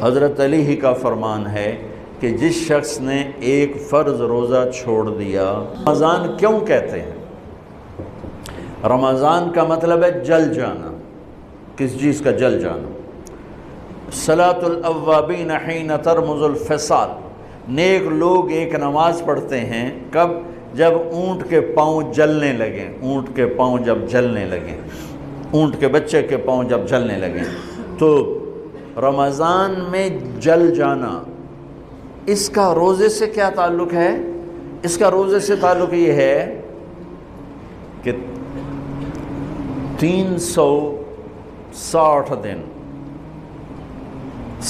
حضرت علی ہی کا فرمان ہے کہ جس شخص نے ایک فرض روزہ چھوڑ دیا. رمضان کیوں کہتے ہیں؟ رمضان کا مطلب ہے جل جانا. کس چیز کا جل جانا؟ صلاۃ الاوابین حین ترمز الفصال. نیک لوگ ایک نماز پڑھتے ہیں کب؟ جب اونٹ کے پاؤں جلنے لگیں. اونٹ کے پاؤں جب جلنے لگیں، اونٹ کے بچے کے پاؤں جب جلنے لگیں. تو رمضان میں جل جانا، اس کا روزے سے کیا تعلق ہے؟ اس کا روزے سے تعلق یہ ہے کہ 360 دن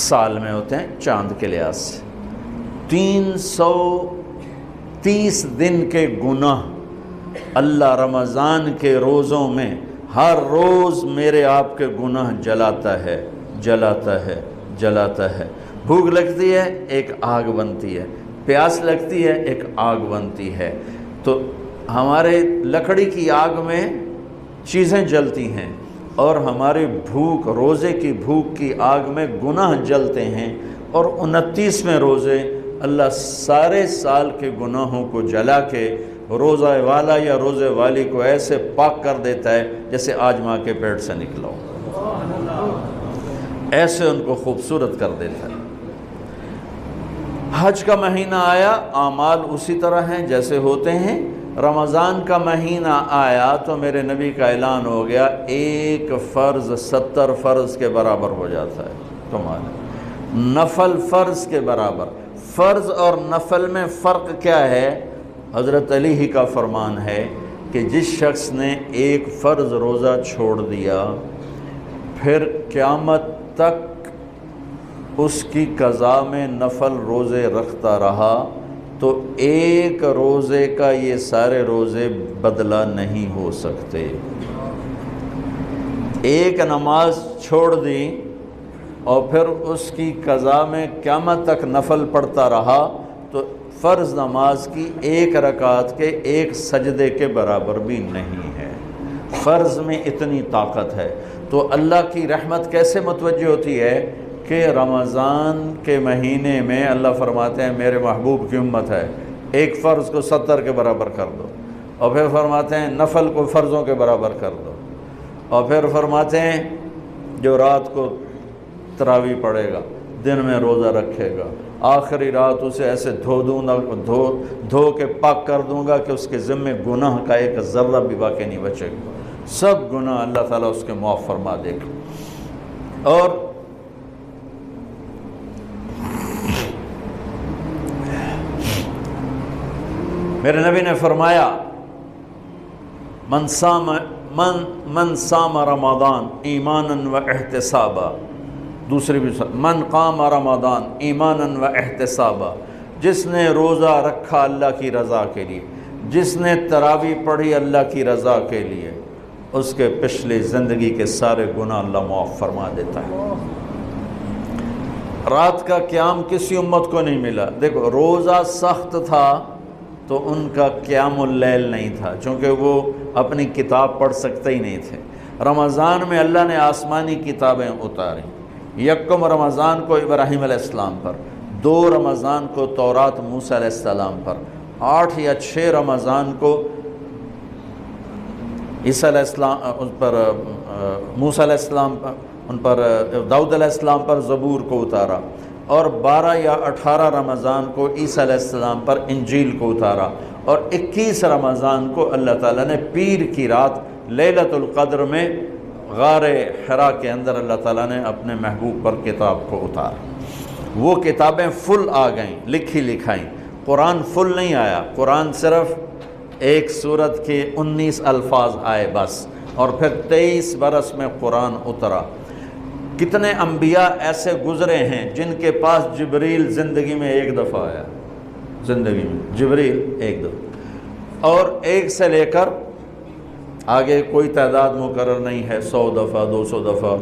سال میں ہوتے ہیں چاند کے لحاظ سے. 330 دن کے گناہ اللہ رمضان کے روزوں میں ہر روز میرے آپ کے گناہ جلاتا ہے، جلاتا ہے، جلاتا ہے. بھوک لگتی ہے ایک آگ بنتی ہے، پیاس لگتی ہے ایک آگ بنتی ہے. تو ہمارے لکڑی کی آگ میں چیزیں جلتی ہیں اور ہماری بھوک، روزے کی بھوک کی آگ میں گناہ جلتے ہیں. اور 29ویں روزے اللہ سارے سال کے گناہوں کو جلا کے روزہ والا یا روزے والی کو ایسے پاک کر دیتا ہے جیسے آج ماں کے پیٹ سے نکلا ہو. ایسے ان کو خوبصورت کر دیتا ہے. حج کا مہینہ آیا، اعمال اسی طرح ہیں جیسے ہوتے ہیں. رمضان کا مہینہ آیا تو میرے نبی کا اعلان ہو گیا ایک فرض 70 فرض کے برابر ہو جاتا ہے تمہارا. نفل فرض کے برابر. فرض اور نفل میں فرق کیا ہے؟ حضرت علی ہی کا فرمان ہے کہ جس شخص نے ایک فرض روزہ چھوڑ دیا پھر قیامت تک اس کی قضا میں نفل روزے رکھتا رہا تو ایک روزے کا یہ سارے روزے بدلہ نہیں ہو سکتے. ایک نماز چھوڑ دی اور پھر اس کی قضا میں قیامت تک نفل پڑھتا رہا تو فرض نماز کی ایک رکعت کے ایک سجدے کے برابر بھی نہیں ہے. فرض میں اتنی طاقت ہے. تو اللہ کی رحمت کیسے متوجہ ہوتی ہے کہ رمضان کے مہینے میں اللہ فرماتے ہیں میرے محبوب کی امت ہے، ایک فرض کو 70 کے برابر کر دو. اور پھر فرماتے ہیں نفل کو فرضوں کے برابر کر دو. اور پھر فرماتے ہیں جو رات کو تراویح پڑھے گا، دن میں روزہ رکھے گا، آخری رات اسے ایسے دھو کے پاک کر دوں گا کہ اس کے ذمے گناہ کا ایک ذرہ بھی باقی نہیں بچے گا. سب گناہ اللہ تعالیٰ اس کے معاف فرما دے گا. اور میرے نبی نے فرمایا من صام رمضان ایمانا و احتسابا. دوسری بھی من قام رمضان ایمانا و احتسابا. جس نے روزہ رکھا اللہ کی رضا کے لیے، جس نے تراویح پڑھی اللہ کی رضا کے لیے، اس کے پچھلی زندگی کے سارے گناہ اللہ معاف فرما دیتا ہے. رات کا قیام کسی امت کو نہیں ملا. دیکھو روزہ سخت تھا تو ان کا قیام اللیل نہیں تھا چونکہ وہ اپنی کتاب پڑھ سکتے ہی نہیں تھے. رمضان میں اللہ نے آسمانی کتابیں اتاری. یکم رمضان کو ابراہیم علیہ السلام پر، 2 رمضان کو تورات موسیٰ علیہ السلام پر، 8 یا 6 رمضان کو عیسیٰ علیہ السلام پر، موسیٰ علیہ السلام پر، ان پر داؤد علیہ السلام پر زبور کو اتارا. اور 12 یا 18 رمضان کو عیسیٰ علیہ السلام پر انجیل کو اتارا. اور 21 رمضان کو اللہ تعالیٰ نے پیر کی رات لیلۃ القدر میں غار حرا کے اندر اللہ تعالیٰ نے اپنے محبوب پر کتاب کو اتارا. وہ کتابیں فل آ گئیں، لکھی لکھائیں. قرآن فل نہیں آیا. قرآن صرف ایک سورت کے 19 الفاظ آئے بس. اور پھر 23 برس میں قرآن اترا. کتنے انبیاء ایسے گزرے ہیں جن کے پاس جبریل زندگی میں ایک دفعہ آیا. زندگی میں جبریل ایک دفعہ. اور ایک سے لے کر آگے کوئی تعداد مقرر نہیں ہے، 100 دفعہ 200 دفعہ.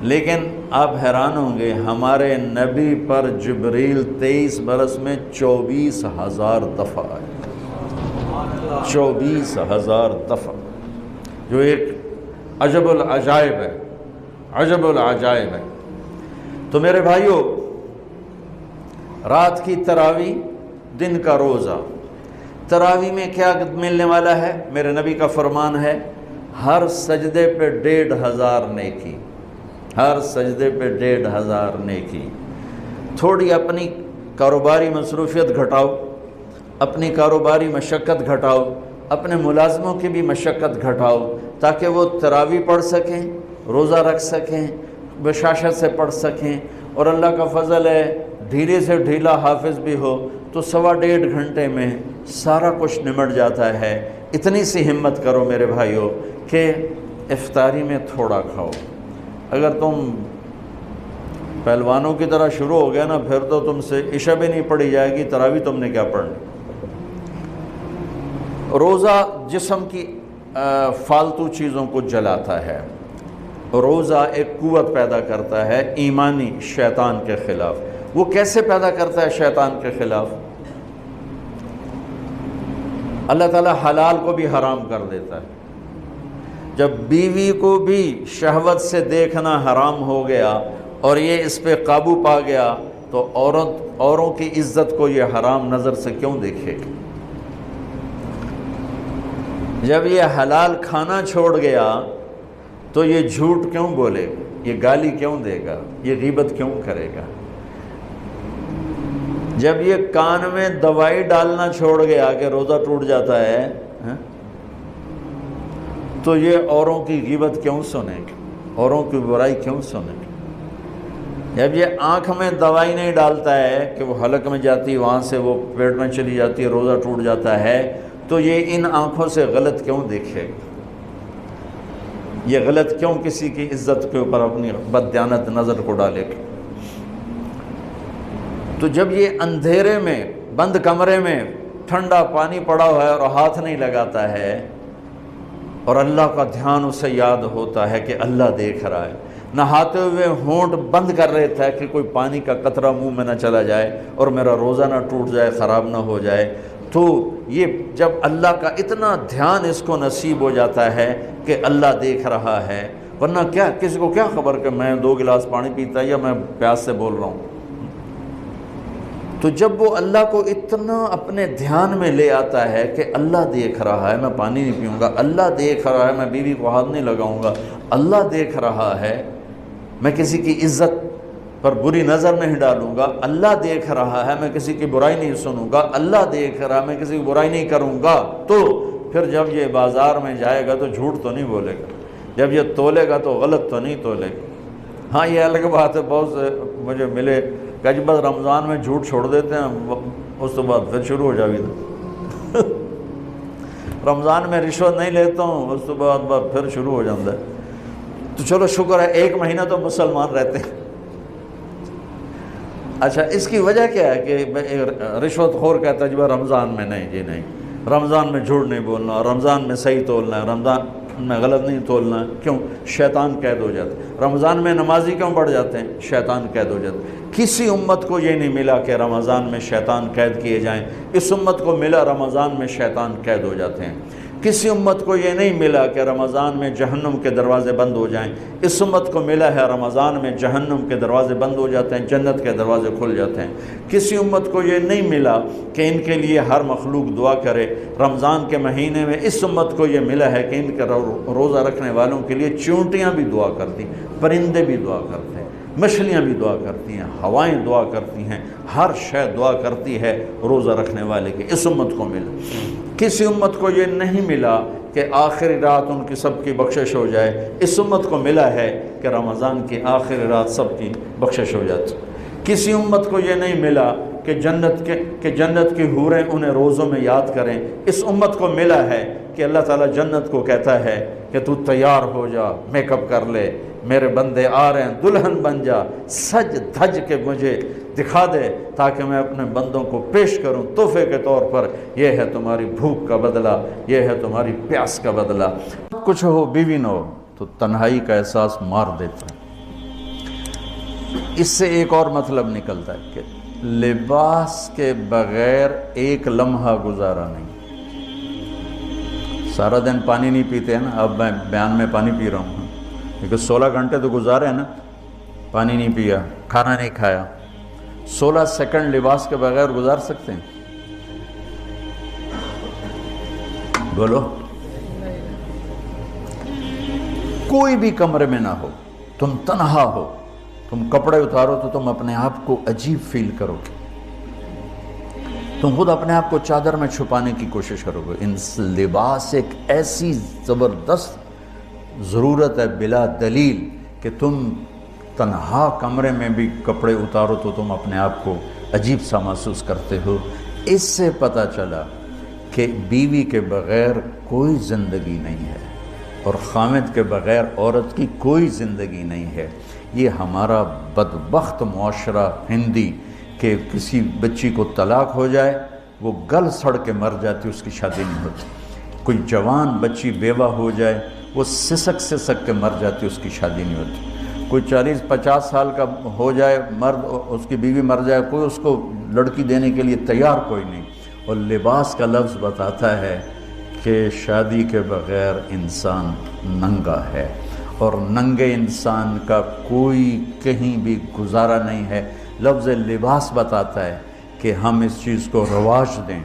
لیکن آپ حیران ہوں گے ہمارے نبی پر جبریل 23 برس میں 24,000 دفعہ آئے. 24,000 دفعہ، جو ایک عجب العجائب ہے، عجب العجائب ہے. تو تو میرے بھائیوں، رات کی تراویح، دن کا روزہ، تراویح میں کیا ملنے والا ہے؟ میرے نبی کا فرمان ہے ہر سجدے پہ 1500 نیکی، ہر سجدے پہ 1500 نیکی۔ تھوڑی اپنی کاروباری مصروفیت گھٹاؤ، اپنی کاروباری مشقت گھٹاؤ، اپنے ملازموں کی بھی مشقت گھٹاؤ، تاکہ وہ تراویح پڑھ سکیں، روزہ رکھ سکیں، بشاشت سے پڑھ سکیں، اور اللہ کا فضل ہے ڈھیلے سے ڈھیلا حافظ بھی ہو تو 1.5 گھنٹے میں سارا کچھ نمٹ جاتا ہے۔ اتنی سی ہمت کرو میرے بھائیوں کہ افطاری میں تھوڑا کھاؤ۔ اگر تم پہلوانوں کی طرح شروع ہو گیا نا، پھر تو تم سے عشاء بھی نہیں پڑھی جائے گی، تراویح تم نے کیا پڑھنی۔ روزہ جسم کی فالتو چیزوں کو جلاتا ہے، روزہ ایک قوت پیدا کرتا ہے ایمانی شیطان کے خلاف۔ وہ کیسے پیدا کرتا ہے شیطان کے خلاف؟ اللہ تعالیٰ حلال کو بھی حرام کر دیتا ہے۔ جب بیوی کو بھی شہوت سے دیکھنا حرام ہو گیا اور یہ اس پہ قابو پا گیا تو اوروں کی عزت کو یہ حرام نظر سے کیوں دیکھے گی؟ جب یہ حلال کھانا چھوڑ گیا تو یہ جھوٹ کیوں بولے گا، یہ گالی کیوں دے گا، یہ غیبت کیوں کرے گا؟ جب یہ کان میں دوائی ڈالنا چھوڑ گیا کہ روزہ ٹوٹ جاتا ہے تو یہ اوروں کی غیبت کیوں سنے گا، اوروں کی برائی کیوں سنے گا؟ جب یہ آنکھ میں دوائی نہیں ڈالتا ہے کہ وہ حلق میں جاتی، وہاں سے وہ پیٹ میں چلی جاتی ہے، روزہ ٹوٹ جاتا ہے، تو یہ ان آنکھوں سے غلط کیوں دیکھے گا؟ یہ غلط کیوں کسی کی عزت کے اوپر اپنی بددیانت نظر کو ڈالے گا؟ تو جب یہ اندھیرے میں بند کمرے میں ٹھنڈا پانی پڑا ہوا ہے اور ہاتھ نہیں لگاتا ہے اور اللہ کا دھیان اسے یاد ہوتا ہے کہ اللہ دیکھ رہا ہے، نہاتے ہوئے ہونٹ بند کر لیتا ہے کہ کوئی پانی کا قطرہ منہ میں نہ چلا جائے اور میرا روزہ نہ ٹوٹ جائے، خراب نہ ہو جائے، تو یہ جب اللہ کا اتنا دھیان اس کو نصیب ہو جاتا ہے کہ اللہ دیکھ رہا ہے، ورنہ کیا کسی کو کیا خبر کہ میں 2 گلاس پانی پیتا یا میں پیاس سے بول رہا ہوں۔ تو جب وہ اللہ کو اتنا اپنے دھیان میں لے آتا ہے کہ اللہ دیکھ رہا ہے، میں پانی نہیں پیوں گا، اللہ دیکھ رہا ہے، میں بیوی کو ہاتھ نہیں لگاؤں گا، اللہ دیکھ رہا ہے، میں کسی کی عزت پر بری نظر نہیں ڈالوں گا، اللہ دیکھ رہا ہے، میں کسی کی برائی نہیں سنوں گا، اللہ دیکھ رہا ہے، میں کسی کی برائی نہیں کروں گا، تو پھر جب یہ بازار میں جائے گا تو جھوٹ تو نہیں بولے گا، جب یہ تولے گا تو غلط تو نہیں تولے گا۔ ہاں یہ الگ بات ہے، بہت سے مجھے ملے کہ جب بس رمضان میں جھوٹ چھوڑ دیتے ہیں، اس کے بعد پھر شروع ہو جاوی تھا رمضان میں رشوت نہیں لیتا ہوں، اس کے بعد پھر شروع ہو جاتا ہے۔ تو چلو شکر ہے 1 مہینہ تو مسلمان رہتے ہیں۔ اچھا اس کی وجہ کیا ہے کہ رشوت خور کہتا ہے جی رمضان میں نہیں، جی نہیں، رمضان میں جھوٹ نہیں بولنا، رمضان میں صحیح تولنا ہے، رمضان میں غلط نہیں تولنا ہے۔ کیوں؟ شیطان قید ہو جاتا ہے۔ رمضان میں نمازی کیوں بڑھ جاتے ہیں؟ شیطان قید ہو جاتا ہے۔ کسی امت کو یہ نہیں ملا کہ رمضان میں شیطان قید کیے جائیں، اس امت کو ملا رمضان میں شیطان قید ہو جاتے ہیں۔ کسی امت کو یہ نہیں ملا کہ رمضان میں جہنم کے دروازے بند ہو جائیں، اس امت کو ملا ہے رمضان میں جہنم کے دروازے بند ہو جاتے ہیں، جنت کے دروازے کھل جاتے ہیں۔ کسی امت کو یہ نہیں ملا کہ ان کے لیے ہر مخلوق دعا کرے، رمضان کے مہینے میں اس امت کو یہ ملا ہے کہ ان کے روزہ رکھنے والوں کے لیے چونٹیاں بھی دعا کرتی، پرندے بھی دعا کرتے ہیں، مچھلیاں بھی دعا کرتی ہیں، ہوائیں دعا کرتی ہیں، ہر شے دعا کرتی ہے روزہ رکھنے والے کے۔ اس امت کو ملا۔ کسی امت کو یہ نہیں ملا کہ آخری رات ان کی سب کی بخشش ہو جائے، اس امت کو ملا ہے کہ رمضان کی آخری رات سب کی بخشش ہو جاتی۔ کسی امت کو یہ نہیں ملا کہ جنت کی حوریں انہیں روزوں میں یاد کریں، اس امت کو ملا ہے کہ اللہ تعالیٰ جنت کو کہتا ہے کہ تو تیار ہو جا، میک اپ کر لے، میرے بندے آ رہے ہیں، دلہن بن جا، سج دھج کے مجھے دکھا دے تاکہ میں اپنے بندوں کو پیش کروں تحفے کے طور پر۔ یہ ہے تمہاری بھوک کا بدلہ، یہ ہے تمہاری پیاس کا بدلہ۔ کچھ ہو بیوی نہ ہو تو تنہائی کا احساس مار دیتا ہے۔ اس سے ایک اور مطلب نکلتا ہے کہ لباس کے بغیر ایک لمحہ گزارا نہیں۔ سارا دن پانی نہیں پیتے ہیں نا، اب میں بیان میں پانی پی رہا ہوں کیونکہ 16 گھنٹے تو گزارے ہیں نا، پانی نہیں پیا، کھانا نہیں کھایا، 16 سیکنڈ لباس کے بغیر گزار سکتے ہیں؟ بولو۔ کوئی بھی کمرے میں نہ ہو، تم تنہا ہو، تم کپڑے اتارو تو تم اپنے آپ کو عجیب فیل کرو گے، تم خود اپنے آپ کو چادر میں چھپانے کی کوشش کرو گے۔ ان لباس ایک ایسی زبردست ضرورت ہے بلا دلیل کہ تم تنہا کمرے میں بھی کپڑے اتارو تو تم اپنے آپ کو عجیب سا محسوس کرتے ہو۔ اس سے پتہ چلا کہ بیوی کے بغیر کوئی زندگی نہیں ہے اور خامد کے بغیر عورت کی کوئی زندگی نہیں ہے۔ یہ ہمارا بدبخت معاشرہ ہندی کہ کسی بچی کو طلاق ہو جائے وہ گل سڑ کے مر جاتی، اس کی شادی نہیں ہوتی۔ کوئی جوان بچی بیوہ ہو جائے وہ سسک کے مر جاتی، اس کی شادی نہیں ہوتی۔ کوئی 40-50 سال کا ہو جائے مرد، اس کی بیوی مر جائے، کوئی اس کو لڑکی دینے کے لیے تیار کوئی نہیں۔ اور لباس کا لفظ بتاتا ہے کہ شادی کے بغیر انسان ننگا ہے، اور ننگے انسان کا کوئی کہیں بھی گزارا نہیں ہے۔ لفظ لباس بتاتا ہے کہ ہم اس چیز کو رواج دیں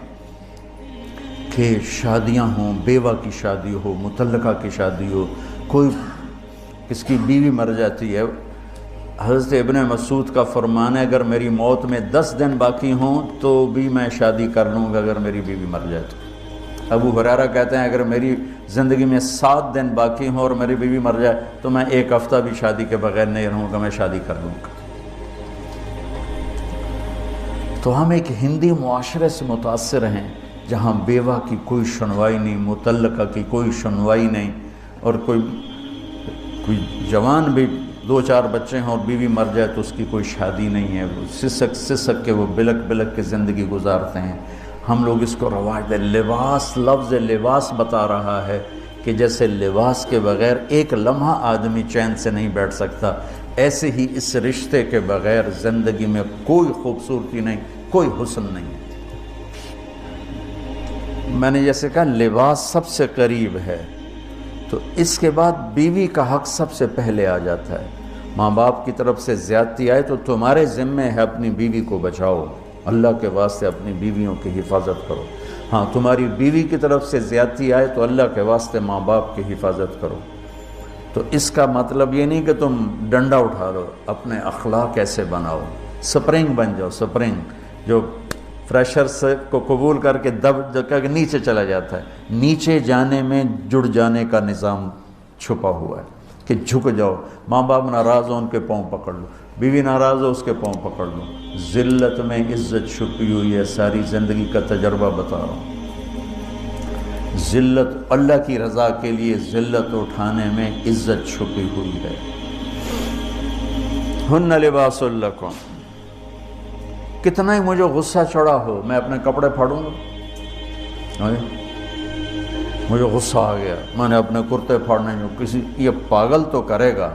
کہ شادیاں ہوں، بیوہ کی شادی ہو، مطلقہ کی شادی ہو، کوئی کس کی بیوی مر جاتی ہے۔ حضرت ابن مسعود کا فرمان ہے اگر میری موت میں 10 دن باقی ہوں تو بھی میں شادی کر لوں گا اگر میری بیوی مر جائے تو۔ ابو ہریرہ کہتے ہیں اگر میری زندگی میں 7 دن باقی ہوں اور میری بیوی مر جائے تو میں 1 ہفتہ بھی شادی کے بغیر نہیں رہوں گا، میں شادی کر لوں گا۔ تو ہم ایک ہندی معاشرے سے متاثر ہیں جہاں بیوہ کی کوئی سنوائی نہیں، مطلقہ کی کوئی سنوائی نہیں، اور کوئی جوان بھی 2-4 بچے ہیں اور بیوی مر جائے تو اس کی کوئی شادی نہیں ہے، وہ سسک کے وہ بلک کے زندگی گزارتے ہیں۔ ہم لوگ اس کو رواج دیں۔ لباس، لفظ لباس بتا رہا ہے کہ جیسے لباس کے بغیر ایک لمحہ آدمی چین سے نہیں بیٹھ سکتا، ایسے ہی اس رشتے کے بغیر زندگی میں کوئی خوبصورتی نہیں، کوئی حسن نہیں۔ میں نے جیسے کہا لباس سب سے قریب ہے، تو اس کے بعد بیوی کا حق سب سے پہلے آ جاتا ہے۔ ماں باپ کی طرف سے زیادتی آئے تو تمہارے ذمے ہے اپنی بیوی کو بچاؤ، اللہ کے واسطے اپنی بیویوں کی حفاظت کرو۔ ہاں تمہاری بیوی کی طرف سے زیادتی آئے تو اللہ کے واسطے ماں باپ کی حفاظت کرو۔ تو اس کا مطلب یہ نہیں کہ تم ڈنڈا اٹھا لو، اپنے اخلاق ایسے بناؤ، سپرنگ بن جاؤ، سپرنگ جو فریشر سے کو قبول کر کے دب کر کے نیچے چلا جاتا ہے۔ نیچے جانے میں جڑ جانے کا نظام چھپا ہوا ہے کہ جھک جاؤ، ماں باپ ناراض ہو ان کے پاؤں پکڑ لو، بیوی ناراض ہو اس کے پاؤں پکڑ لو۔ ذلت میں عزت چھپی ہوئی ہے، ساری زندگی کا تجربہ بتا رہا ہوں۔ ذلت، اللہ کی رضا کے لیے ذلت اٹھانے میں عزت چھپی ہوئی ہے۔ ہن لباس لکم، کتنا ہی مجھے غصہ چڑھا ہو میں اپنے کپڑے پھاڑوں گا، مجھے غصہ آ گیا میں نے اپنے کرتے پھاڑنے میں، کسی یہ پاگل تو کرے گا،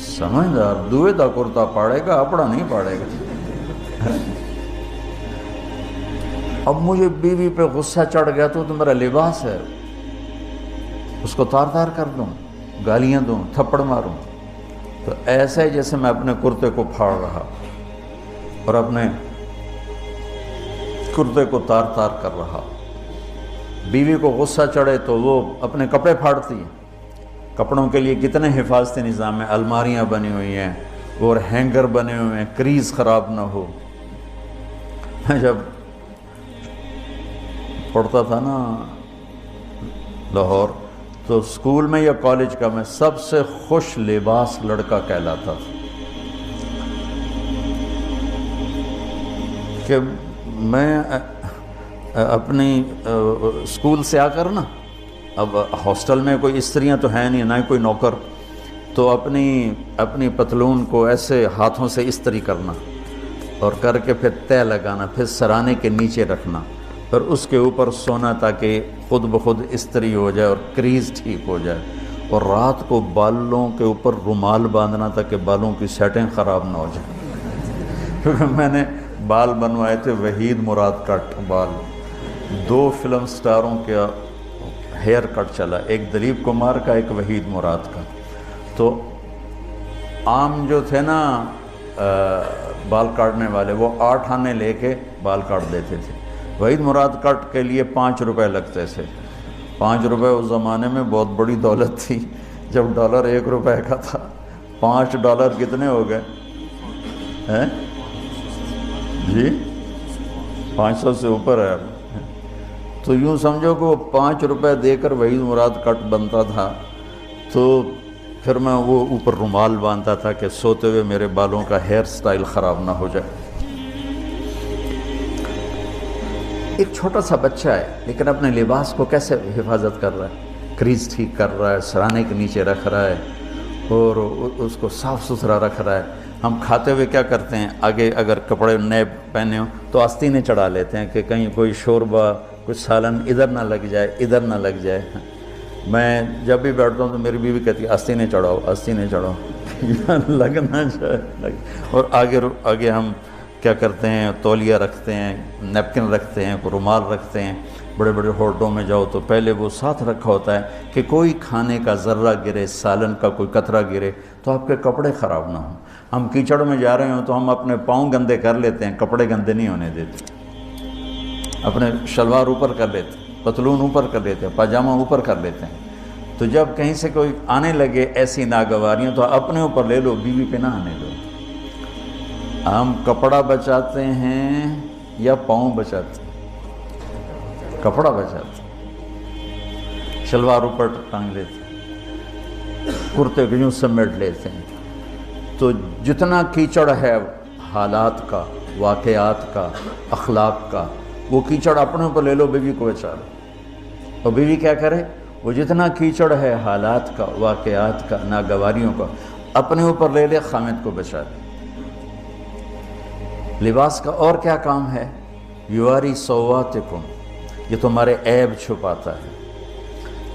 سمجھدار دوئے دا کرتا پاڑے گا، اپنا نہیں پاڑے گا۔ اب مجھے بیوی پہ غصہ چڑھ گیا تو میرا لباس ہے، اس کو تار تار کر دوں، گالیاں دوں، تھپڑ ماروں، تو ایسے جیسے میں اپنے کرتے کو پھاڑ رہا اور اپنے کرتے کو تار تار کر رہا۔ بیوی کو غصہ چڑھے تو وہ اپنے کپڑے پھاڑتی ہے۔ کپڑوں کے لیے کتنے حفاظتی نظام ہیں، الماریاں بنی ہوئی ہیں اور ہینگر بنے ہوئے ہیں، کریز خراب نہ ہو۔ میں جب پڑھتا تھا نا لاہور، تو اسکول میں یا کالج کا میں سب سے خوش لباس لڑکا کہلاتا تھا، کہ میں اپنی اسکول سے آ کر نا، اب ہاسٹل میں کوئی استریاں تو ہیں نہیں، نہ کوئی نوکر، تو اپنی پتلون کو ایسے ہاتھوں سے استری کرنا اور کر کے پھر تہ لگانا، پھر سرانے کے نیچے رکھنا، پھر اس کے اوپر سونا تاکہ خود بخود استری ہو جائے اور کریز ٹھیک ہو جائے، اور رات کو بالوں کے اوپر رومال باندھنا تاکہ بالوں کی سیٹنگ خراب نہ ہو جائے۔ کیونکہ میں نے بال بنوائے تھے وحید مراد کٹ بال، 2 فلم سٹاروں کا ہیئر کٹ چلا، ایک دلیپ کمار کا، ایک وحید مراد کا۔ تو عام جو تھے نا بال کاٹنے والے، وہ 8 آنے لے کے بال کاٹ دیتے تھے۔ وحید مراد کٹ کے لیے 5 روپے لگتے تھے۔ 5 روپے اس زمانے میں بہت بڑی دولت تھی، جب ڈالر 1 روپے کا تھا۔ 5 ڈالر کتنے ہو گئے ہیں جی؟ 500 سے اوپر ہے۔ تو یوں سمجھو کہ وہ 5 روپے دے کر وحید مراد کٹ بنتا تھا۔ تو پھر میں وہ اوپر رومال باندھتا تھا کہ سوتے ہوئے میرے بالوں کا ہیئر سٹائل خراب نہ ہو جائے۔ ایک چھوٹا سا بچہ ہے لیکن اپنے لباس کو کیسے حفاظت کر رہا ہے، کریز ٹھیک کر رہا ہے، سرانے کے نیچے رکھ رہا ہے اور اس کو صاف ستھرا رکھ رہا ہے۔ ہم کھاتے ہوئے کیا کرتے ہیں، آگے اگر کپڑے نئے پہنے ہوں تو آستینیں چڑھا لیتے ہیں کہ کہیں کوئی شوربہ کچھ سالن ادھر نہ لگ جائے، ادھر نہ لگ جائے۔ میں جب بھی بیٹھتا ہوں تو میری بیوی کہتی ہے آستینیں چڑھاؤ، آستینیں چڑھاؤ، لگ نہ جائے۔ اور آگے ہم کیا کرتے ہیں، تولیہ رکھتے ہیں، نیپکن رکھتے ہیں، رومال رکھتے ہیں۔ بڑے بڑے ہوٹلوں میں جاؤ تو پہلے وہ ساتھ رکھا ہوتا ہے کہ کوئی کھانے کا ذرہ گرے، سالن کا کوئی قطرہ گرے تو آپ کے کپڑے خراب نہ ہوں۔ ہم کیچڑ میں جا رہے ہوں تو ہم اپنے پاؤں گندے کر لیتے ہیں، کپڑے گندے نہیں ہونے دیتے۔ اپنے شلوار اوپر کر لیتے ہیں، پتلون اوپر کر لیتے ہیں، پاجامہ اوپر کر لیتے ہیں۔ تو جب کہیں سے کوئی آنے لگے ایسی ناگواریاں تو اپنے اوپر لے لو، بیوی پہ نہ آنے دو۔ ہم کپڑا بچاتے ہیں یا پاؤں بچاتے ہیں؟ کپڑا بچاتے ہیں، شلوار اوپر ٹانگ لیتے ہیں، کرتے کو یوں سمیٹ لیتے ہیں۔ تو جتنا کیچڑ ہے حالات کا، واقعات کا، اخلاق کا، وہ کیچڑ اپنے اوپر لے لو، بیوی کو بچا لو۔ اور بیوی کیا کرے، وہ جتنا کیچڑ ہے حالات کا، واقعات کا، ناگواریوں کا، اپنے اوپر لے لے، خامد کو بچا لے۔ لباس کا اور کیا کام ہے، یواری سواتکم، یہ تمہارے عیب چھپاتا ہے۔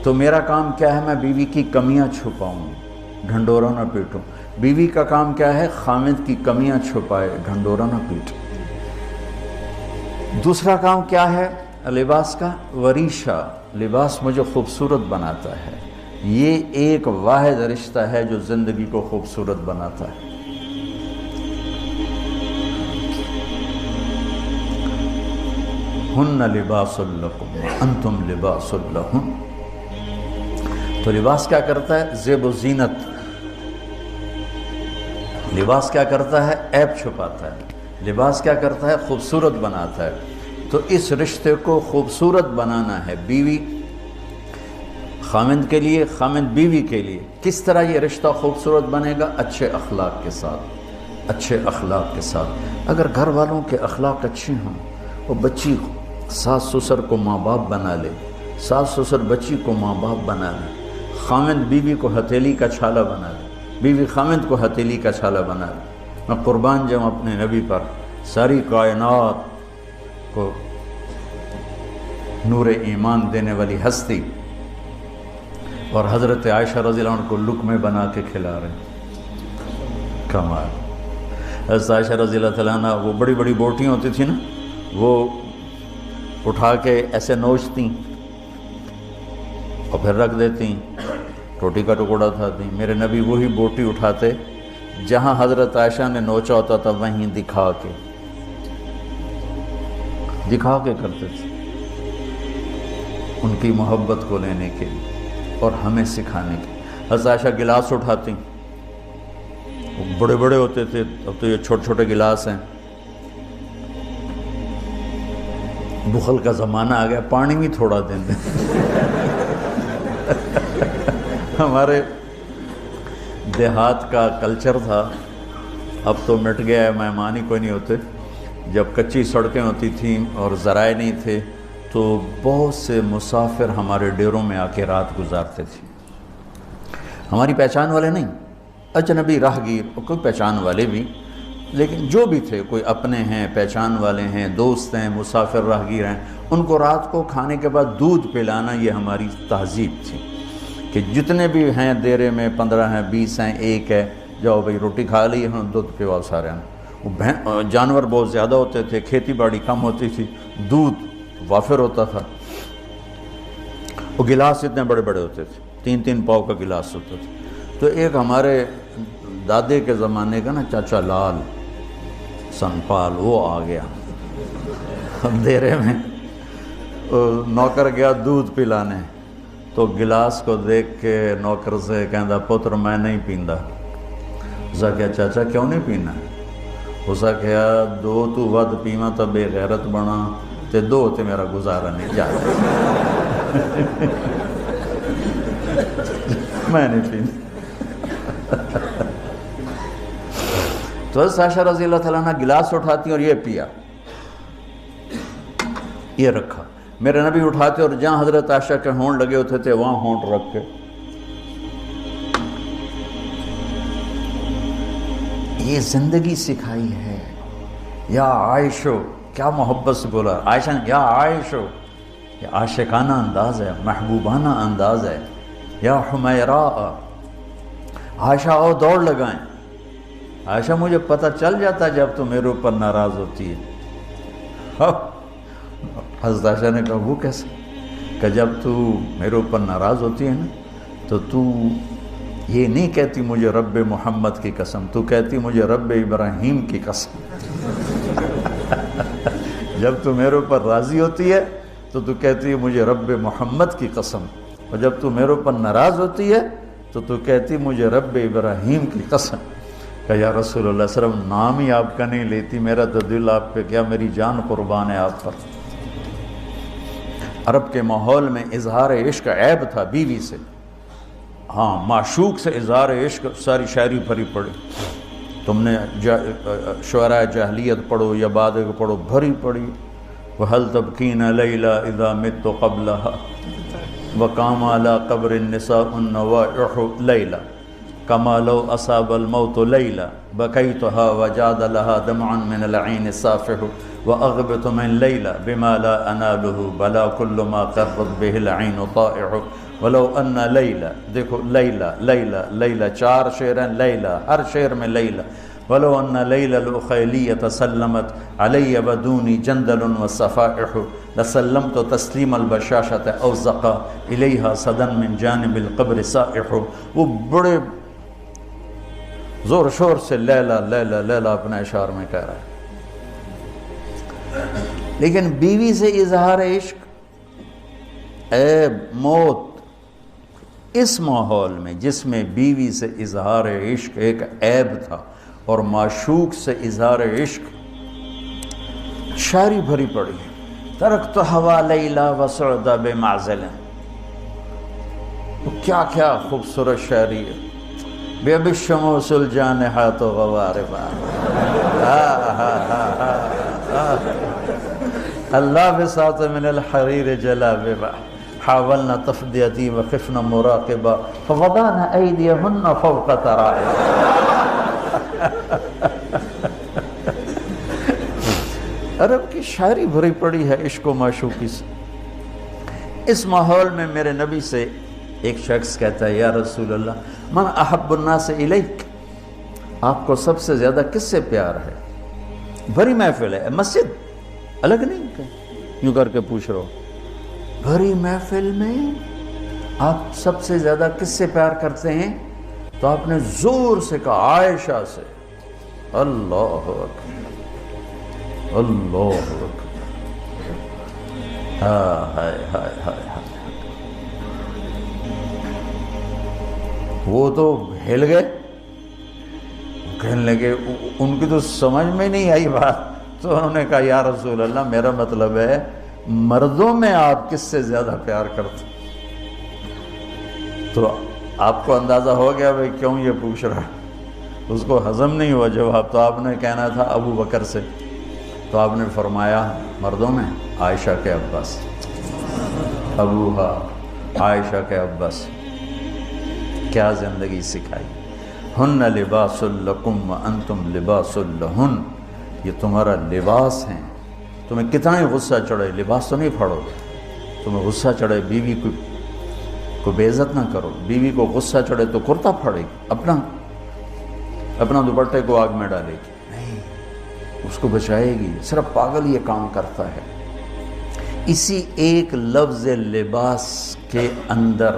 تو میرا کام کیا ہے، میں بیوی کی کمیاں چھپاؤں، ڈھنڈورا نہ پیٹوں۔ بیوی کا کام کیا ہے، خامد کی کمیاں چھپائے، ڈھنڈورا نہ پیٹے۔ دوسرا کام کیا ہے لباس کا، وریشہ، لباس مجھے خوبصورت بناتا ہے۔ یہ ایک واحد رشتہ ہے جو زندگی کو خوبصورت بناتا ہے۔ ہن لباس لکم انتم لباس لہن۔ تو لباس کیا کرتا ہے، زیب و زینت۔ لباس کیا کرتا ہے، عیب چھپاتا ہے۔ لباس کیا کرتا ہے، خوبصورت بناتا ہے۔ تو اس رشتے کو خوبصورت بنانا ہے، بیوی خامند کے لیے، خامند بیوی کے لیے۔ کس طرح یہ رشتہ خوبصورت بنے گا، اچھے اخلاق کے ساتھ، اچھے اخلاق کے ساتھ۔ اگر گھر والوں کے اخلاق اچھے ہوں، اور بچی ساس سسر کو ماں باپ بنا لے، ساس سسر بچی کو ماں باپ بنا لے، خامند بیوی کو ہتھیلی کا چھالا بنا لے، بیوی خامند کو ہتھیلی کا چھالا بنا لے۔ میں قربان جاؤں اپنے نبی پر، ساری کائنات کو نور ایمان دینے والی ہستی، اور حضرت عائشہ رضی اللہ عنہ کو لقمے بنا کے کھلا رہے ہیں۔ کمال۔ حضرت عائشہ رضی اللہ عنہ وہ بڑی بڑی بوٹیاں ہوتی تھیں نا، وہ اٹھا کے ایسے نوچتیں اور پھر رکھ دیتی، روٹی کا ٹکڑا اٹھاتی۔ میرے نبی وہی بوٹی اٹھاتے جہاں حضرت عائشہ نے نوچا ہوتا تھا، وہیں دکھا کے کرتے تھے، ان کی محبت کو لینے کے لیے اور ہمیں سکھانے کے لیے۔ حضرت عائشہ گلاس اٹھاتی، وہ بڑے بڑے ہوتے تھے، اب تو یہ چھوٹے چھوٹے گلاس ہیں۔ بخل کا زمانہ آ گیا، پانی بھی تھوڑا دیں دیں۔ ہمارے دیہات کا کلچر تھا، اب تو مٹ گیا ہے، مہمان ہی کوئی نہیں ہوتے۔ جب کچی سڑکیں ہوتی تھیں اور ذرائع نہیں تھے تو بہت سے مسافر ہمارے ڈیروں میں آ کے رات گزارتے تھے۔ ہماری پہچان والے نہیں، اجنبی راہگیر، اور کوئی پہچان والے بھی، لیکن جو بھی تھے، کوئی اپنے ہیں، پہچان والے ہیں، دوست ہیں، مسافر راہگیر ہیں، ان کو رات کو کھانے کے بعد دودھ پلانا، یہ ہماری تہذیب تھی کہ جتنے بھی ہیں دیرے میں، 15 ہیں، 20 ہیں، 1 ہے، جاؤ بھائی روٹی کھا لی، ہم دودھ پلاؤ سارے ہیں۔ وہ جانور بہت زیادہ ہوتے تھے، کھیتی باڑی کم ہوتی تھی، دودھ وافر ہوتا تھا۔ وہ گلاس اتنے بڑے بڑے ہوتے تھے، 3-3 پاؤ کا گلاس ہوتا تھا۔ تو ایک ہمارے دادے کے زمانے کا نا چاچا لال سنپال وہ آ گیا اندھیرے میں، نوکر گیا دودھ پلانے تو گلاس کو دیکھ کے نوکر سے کہندا پتر میں نہیں پیندا۔ اسا کہا چاچا کیوں نہیں پینا؟ اسا کہا دو تو ود پیواں تو بے غیرت بنا تے دو تے میرا گزارا نہیں جاتا میں نہیں پینا۔ تو حضرت عائشہ رضی اللہ تعالیٰ عنہ گلاس اٹھاتی اور یہ پیا، یہ رکھا۔ میرے نبی اٹھاتے اور جہاں حضرت عائشہ کے ہونٹ لگے ہوتے تھے وہاں ہونٹ رکھ کے یہ زندگی سکھائی ہے۔ یا عائشو، کیا محبت سے بولا عائشہ نے، یا عائشو، یہ عاشقانہ انداز ہے، محبوبانہ انداز ہے۔ یا حمیراء، عائشہ آؤ دوڑ لگائیں۔ عائشہ مجھے پتہ چل جاتا جب تو میرے اوپر ناراض ہوتی ہے۔ حضرت عائشہ نے کہا وہ کیسے؟ کہ جب تو میرے اوپر ناراض ہوتی ہے نا تو یہ نہیں کہتی مجھے رب محمد کی قسم، تو کہتی مجھے رب ابراہیم کی قسم۔ جب تو میرے اوپر راضی ہوتی ہے تو کہتی ہے مجھے رب محمد کی قسم، اور جب تو میرے اوپر ناراض ہوتی ہے تو کہتی مجھے رب ابراہیم کی قسم۔ کہ یا رسول اللہ صلی اللہ علیہ وسلم نام ہی آپ کا نہیں لیتی، میرا تو دل آپ پہ، کیا میری جان قربان ہے آپ پر۔ عرب کے ماحول میں اظہار عشق عیب تھا بیوی سے، ہاں معشوق سے اظہار عشق ساری شاعری بھری پڑی، تم نے شعراء جاہلیت پڑھو یا بعد کو پڑھو، بھری پڑی۔ وَهَلْ تَبْكِينَ لَيْلَا إِذَا مِتُّ قَبْلَهَا وَقَامَ عَلَى قَبْرِ النِّسَاءُ النَّوَائِحُ لَيْلًا كَمَا لَوْ أَصَابَ الْمَوْتُ لَيْلًا بَكَيْتُهَا وَجَادَ لَهَا دَمْعًا مِنَ الْعَيْنِ الصَّافِحُ وَأَغْبِطُ مِنْ لَيْلًا بِمَا لَا أَنَالُهُ بَلَا كُلُّ مَا قَرَّتْ بِهِ الْعَيْنُ طَائِعُ وَلَوْ أَنَّ لَيْلًا، دیکھو لیلہ لیلہ لیلہ، چار شعر ہیں لیلہ، ہر شعر میں لیلہ۔ وَلَوْ أَنَّ لَيْلَ الْأُخَيْلِيَّةَ سَلَّمَتْ عَلَيَّ بَدُونِي جَنْدَلٌ وَالصَّفَائِحُ لَسَلَّمْتُ تَسْلِيمَ الْبَشَاشَةِ أَوْ زَقَى إِلَيْهَا صَدًا مِنْ جَانِبِ الْقَبْرِ سَائِحُ۔ وہ بڑے زور شور سے لیلہ لیلہ لیلہ اپنے اشعار میں کہہ رہا ہے، لیکن بیوی سے اظہار عشق عیب، موت، اس ماحول میں جس میں بیوی سے اظہار عشق ایک عیب تھا اور معشوق سے اظہار عشق شاعری بھری پڑی ہے۔ ترکت ہوا لیلا وسعد بمعزل، کیا کیا خوبصورت شاعری ہے۔ بے بالشموس الجانحات غواربا، اللہ بساط من الحریر جلاببا حاولنا تفدیتی وخفنا مراقبا فوضعنا ایدیہن فوق ترائب۔ عرب کی شاعری بھری پڑی ہے عشق و معشوقی سے۔ اس ماحول میں میرے نبی سے ایک شخص کہتا ہے یا رسول اللہ من احب الناس الیک، آپ کو سب سے زیادہ کس سے پیار ہے؟ بھری محفل ہے، مسجد الگ نہیں یوں کر کے پوچھ رہا ہو، بھری محفل میں آپ سب سے زیادہ کس سے پیار کرتے ہیں؟ تو آپ نے زور سے کہا عائشہ سے۔ اللہ اکبر، اللہ اکبر، ہائے ہائے ہائے ہائے۔ وہ تو ہل گئے، کہنے لگے، ان کی تو سمجھ میں نہیں آئی بات، تو انہوں نے کہا یا رسول اللہ میرا مطلب ہے مردوں میں آپ کس سے زیادہ پیار کرتے؟ تو آپ کو اندازہ ہو گیا بھائی کیوں یہ پوچھ رہا، اس کو ہضم نہیں ہوا جواب۔ تو آپ نے کہنا تھا ابو بکر سے، تو آپ نے فرمایا مردوں میں عائشہ کے عباس، ابوہا عائشہ کے عباس۔ کیا زندگی سکھائی۔ ہن لباس لکم وانتم لباس لہن، یہ تمہارا لباس ہیں، تمہیں کتنا ہی غصہ چڑھے لباس تو نہیں پھاڑو، تمہیں غصہ چڑھے بیوی کو بے عزت نہ کرو، بیوی کو غصہ چڑھے تو کرتا پھاڑے گی، اپنا دوپٹے کو آگ میں ڈالے گی، نہیں، اس کو بچائے گی۔ صرف پاگل یہ کام کرتا ہے۔ اسی ایک لفظ لباس کے اندر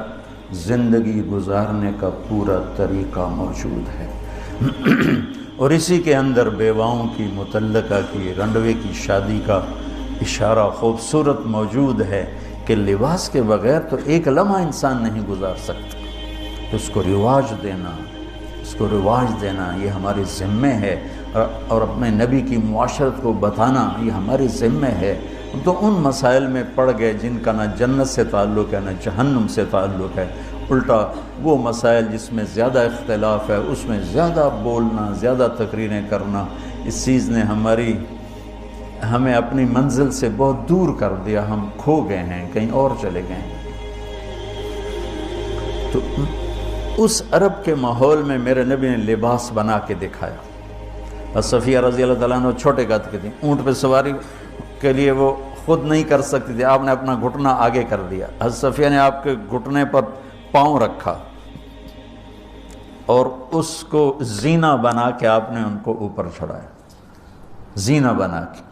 زندگی گزارنے کا پورا طریقہ موجود ہے۔ اور اسی کے اندر بیواؤں کی، مطلقہ کی، رنڈوے کی شادی کا اشارہ خوبصورت موجود ہے کہ لباس کے بغیر تو ایک لمحہ انسان نہیں گزار سکتا. اس کو رواج دینا یہ ہمارے ذمے ہے، اور اپنے نبی کی معاشرت کو بتانا یہ ہمارے ذمے ہے. تو ان مسائل میں پڑ گئے جن کا نہ جنت سے تعلق ہے نہ جہنم سے تعلق ہے. الٹا وہ مسائل جس میں زیادہ اختلاف ہے اس میں زیادہ بولنا، زیادہ تقریریں کرنا، اس چیز نے ہمیں اپنی منزل سے بہت دور کر دیا. ہم کھو گئے ہیں، کہیں اور چلے گئے ہیں. تو اس عرب کے ماحول میں میرے نبی نے لباس بنا کے دکھایا. اور صفیہ رضی اللہ تعالیٰ عنہ چھوٹے قد کی تھی، اونٹ پہ سواری کے لیے وہ خود نہیں کر سکتی تھی، آپ نے اپنا گھٹنا آگے کر دیا. حضرت صفیہ نے آپ کے گھٹنے پر پاؤں رکھا اور اس کو زینہ بنا کے آپ نے ان کو اوپر چڑھایا، زینہ بنا کے.